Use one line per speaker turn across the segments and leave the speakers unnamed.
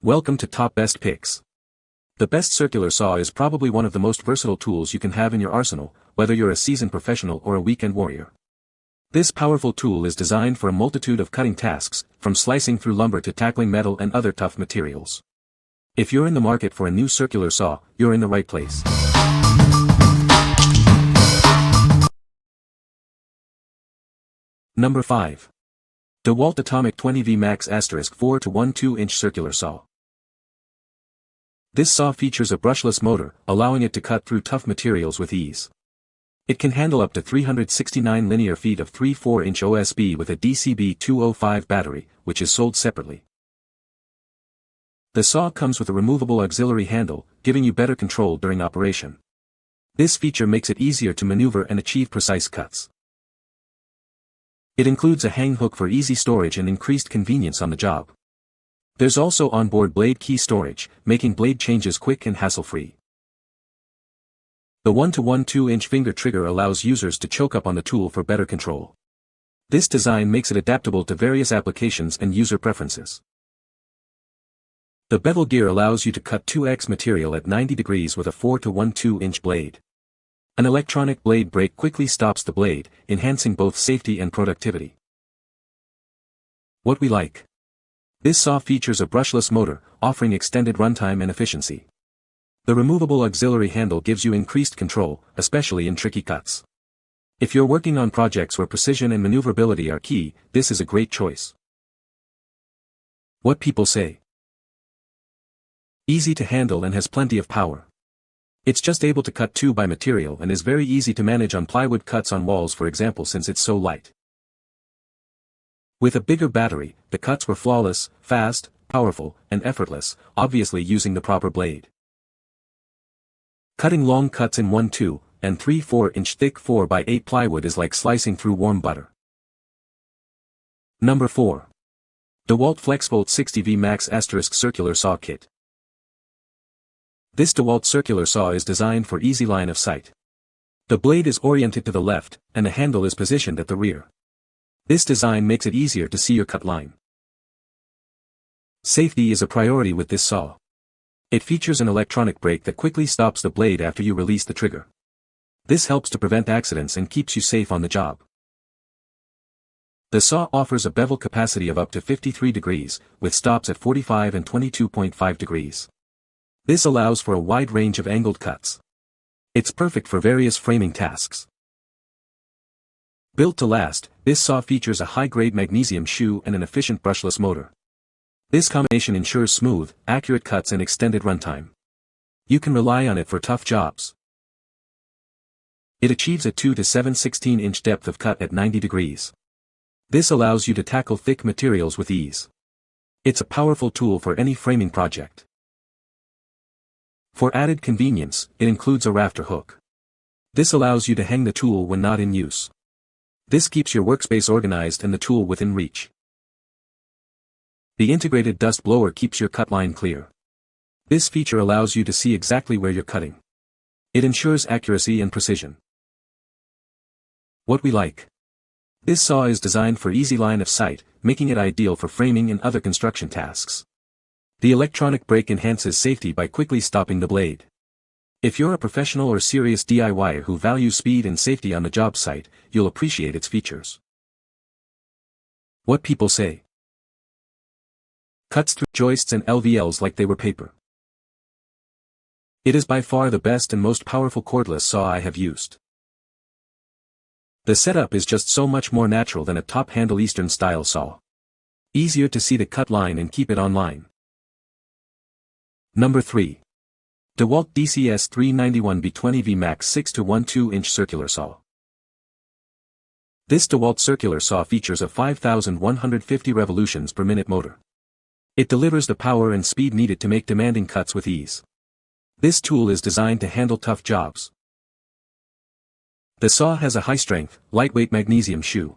Welcome to Top Best Picks. The best circular saw is probably one of the most versatile tools you can have in your arsenal, whether you're a seasoned professional or a weekend warrior. This powerful tool is designed for a multitude of cutting tasks, from slicing through lumber to tackling metal and other tough materials. If you're in the market for a new circular saw, you're in the right place. Number 5. DEWALT Atomic 20V Max * 4 to 1 2-inch circular saw. This saw features a brushless motor, allowing it to cut through tough materials with ease. It can handle up to 369 linear feet of 3/4-inch OSB with a DCB-205 battery, which is sold separately. The saw comes with a removable auxiliary handle, giving you better control during operation. This feature makes it easier to maneuver and achieve precise cuts. It includes a hang hook for easy storage and increased convenience on the job. There's also onboard blade key storage, making blade changes quick and hassle-free. The 1-to-1 2-inch finger trigger allows users to choke up on the tool for better control. This design makes it adaptable to various applications and user preferences. The bevel gear allows you to cut 2x material at 90 degrees with a 4-to-1 2-inch blade. An electronic blade brake quickly stops the blade, enhancing both safety and productivity. What we like. This saw features a brushless motor, offering extended runtime and efficiency. The removable auxiliary handle gives you increased control, especially in tricky cuts. If you're working on projects where precision and maneuverability are key, this is a great choice. What people say. Easy to handle and has plenty of power. It's just able to cut 2x material and is very easy to manage on plywood cuts on walls, for example, since it's so light. With a bigger battery, the cuts were flawless, fast, powerful, and effortless, obviously using the proper blade. Cutting long cuts in 1, 2, and 3/4-inch thick 4x8 plywood is like slicing through warm butter. Number 4. DEWALT FLEXVOLT 60V Max * Circular Saw Kit. This DEWALT circular saw is designed for easy line of sight. The blade is oriented to the left, and the handle is positioned at the rear. This design makes it easier to see your cut line. Safety is a priority with this saw. It features an electronic brake that quickly stops the blade after you release the trigger. This helps to prevent accidents and keeps you safe on the job. The saw offers a bevel capacity of up to 53 degrees, with stops at 45 and 22.5 degrees. This allows for a wide range of angled cuts. It's perfect for various framing tasks. Built to last, this saw features a high-grade magnesium shoe and an efficient brushless motor. This combination ensures smooth, accurate cuts and extended runtime. You can rely on it for tough jobs. It achieves a 2 to 7/16-inch depth of cut at 90 degrees. This allows you to tackle thick materials with ease. It's a powerful tool for any framing project. For added convenience, it includes a rafter hook. This allows you to hang the tool when not in use. This keeps your workspace organized and the tool within reach. The integrated dust blower keeps your cut line clear. This feature allows you to see exactly where you're cutting. It ensures accuracy and precision. What we like. This saw is designed for easy line of sight, making it ideal for framing and other construction tasks. The electronic brake enhances safety by quickly stopping the blade. If you're a professional or serious DIYer who values speed and safety on the job site, you'll appreciate its features. What people say. Cuts through joists and LVLs like they were paper. It is by far the best and most powerful cordless saw I have used. The setup is just so much more natural than a top-handle Eastern-style saw. Easier to see the cut line and keep it online. Number 3. DEWALT DCS391B 20V Max 6-to-1 2-inch circular saw. This DEWALT circular saw features a 5,150 revolutions per minute motor. It delivers the power and speed needed to make demanding cuts with ease. This tool is designed to handle tough jobs. The saw has a high-strength, lightweight magnesium shoe.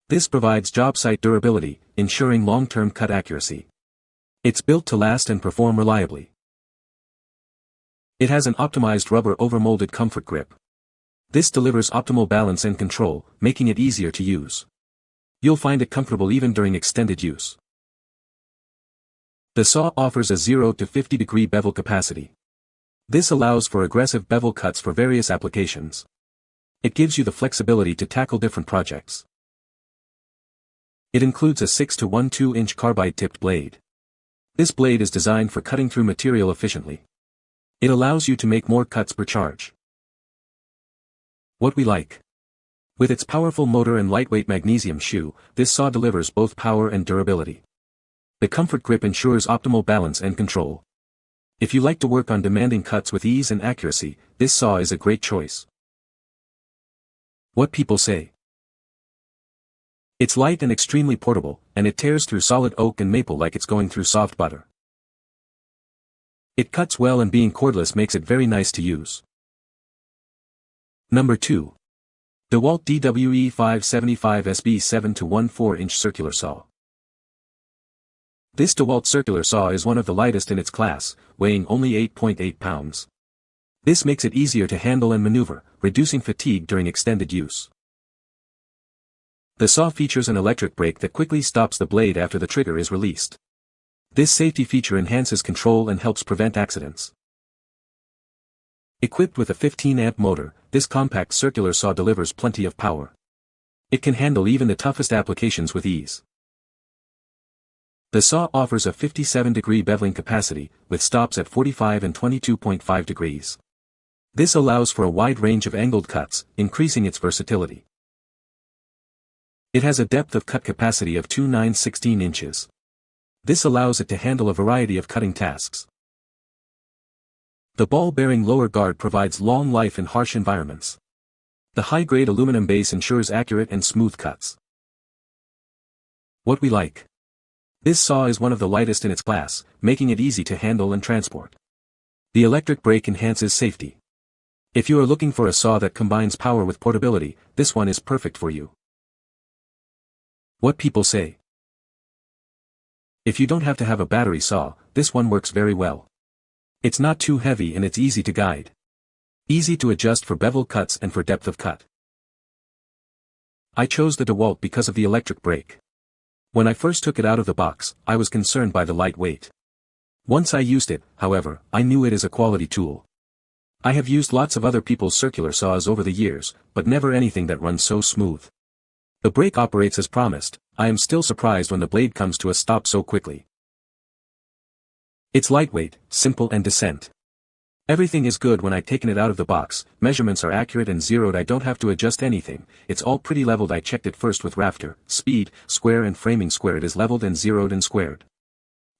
This provides job site durability, ensuring long-term cut accuracy. It's built to last and perform reliably. It has an optimized rubber overmolded comfort grip. This delivers optimal balance and control, making it easier to use. You'll find it comfortable even during extended use. The saw offers a 0 to 50 degree bevel capacity. This allows for aggressive bevel cuts for various applications. It gives you the flexibility to tackle different projects. It includes a 6 to 1/2 inch carbide-tipped blade. This blade is designed for cutting through material efficiently. It allows you to make more cuts per charge. What we like. With its powerful motor and lightweight magnesium shoe, this saw delivers both power and durability. The comfort grip ensures optimal balance and control. If you like to work on demanding cuts with ease and accuracy, this saw is a great choice. What people say. It's light and extremely portable, and it tears through solid oak and maple like it's going through soft butter. It cuts well, and being cordless makes it very nice to use. Number 2. DEWALT DWE575SB 7 to 1/4 inch circular saw. This DEWALT circular saw is one of the lightest in its class, weighing only 8.8 pounds. This makes it easier to handle and maneuver, reducing fatigue during extended use. The saw features an electric brake that quickly stops the blade after the trigger is released. This safety feature enhances control and helps prevent accidents. Equipped with a 15-amp motor, this compact circular saw delivers plenty of power. It can handle even the toughest applications with ease. The saw offers a 57-degree beveling capacity, with stops at 45 and 22.5 degrees. This allows for a wide range of angled cuts, increasing its versatility. It has a depth of cut capacity of 2/9/16 inches. This allows it to handle a variety of cutting tasks. The ball-bearing lower guard provides long life in harsh environments. The high-grade aluminum base ensures accurate and smooth cuts. What we like. This saw is one of the lightest in its class, making it easy to handle and transport. The electric brake enhances safety. If you are looking for a saw that combines power with portability, this one is perfect for you. What people say. If you don't have to have a battery saw, this one works very well. It's not too heavy and it's easy to guide. Easy to adjust for bevel cuts and for depth of cut. I chose the DEWALT because of the electric brake. When I first took it out of the box, I was concerned by the light weight. Once I used it, however, I knew it is a quality tool. I have used lots of other people's circular saws over the years, but never anything that runs so smooth. The brake operates as promised. I am still surprised when the blade comes to a stop so quickly. It's lightweight, simple and decent. Everything is good when I taken it out of the box, measurements are accurate and zeroed, I don't have to adjust anything, it's all pretty leveled. I checked it first with rafter, speed, square and framing square, it is leveled and zeroed and squared.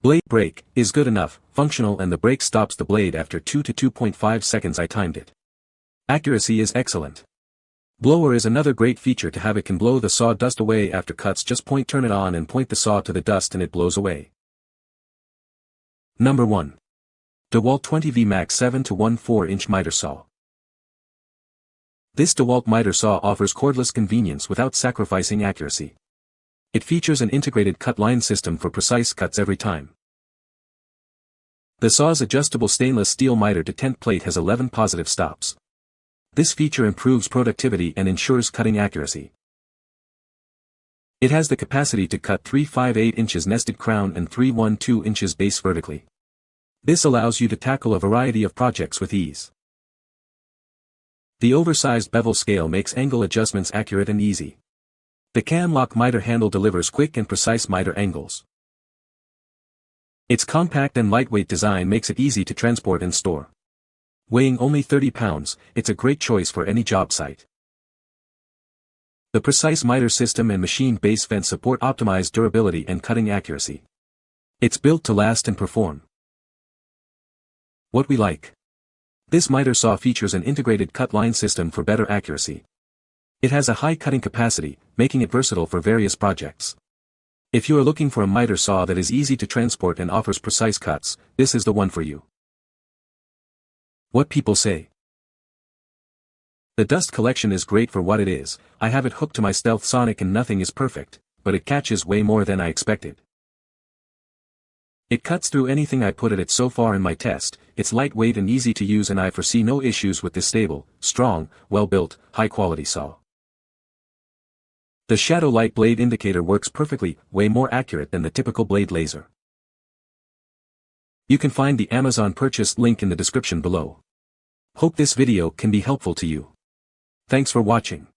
Blade brake is good enough, functional, and the brake stops the blade after 2 to 2.5 seconds. I timed it. Accuracy is excellent. Blower is another great feature to have. It can blow the saw dust away after cuts. Just turn it on and point the saw to the dust and it blows away. Number 1. DEWALT 20V Max 7 to 1/4 inch miter saw. This DEWALT miter saw offers cordless convenience without sacrificing accuracy. It features an integrated cut line system for precise cuts every time. The saw's adjustable stainless steel miter to tent plate has 11 positive stops. This feature improves productivity and ensures cutting accuracy. It has the capacity to cut 3/5/8 inches nested crown and 3/1/2 inches base vertically. This allows you to tackle a variety of projects with ease. The oversized bevel scale makes angle adjustments accurate and easy. The cam lock miter handle delivers quick and precise miter angles. Its compact and lightweight design makes it easy to transport and store. Weighing only 30 pounds, it's a great choice for any job site. The precise miter system and machined base vent support optimized durability and cutting accuracy. It's built to last and perform. What we like. This miter saw features an integrated cut line system for better accuracy. It has a high cutting capacity, making it versatile for various projects. If you are looking for a miter saw that is easy to transport and offers precise cuts, this is the one for you. What people say. The dust collection is great for what it is. I have it hooked to my Stealth Sonic and nothing is perfect, but it catches way more than I expected. It cuts through anything I put at it so far in my test. It's lightweight and easy to use and I foresee no issues with this stable, strong, well-built, high-quality saw. The shadow light blade indicator works perfectly, way more accurate than the typical blade laser. You can find the Amazon purchase link in the description below. Hope this video can be helpful to you. Thanks for watching.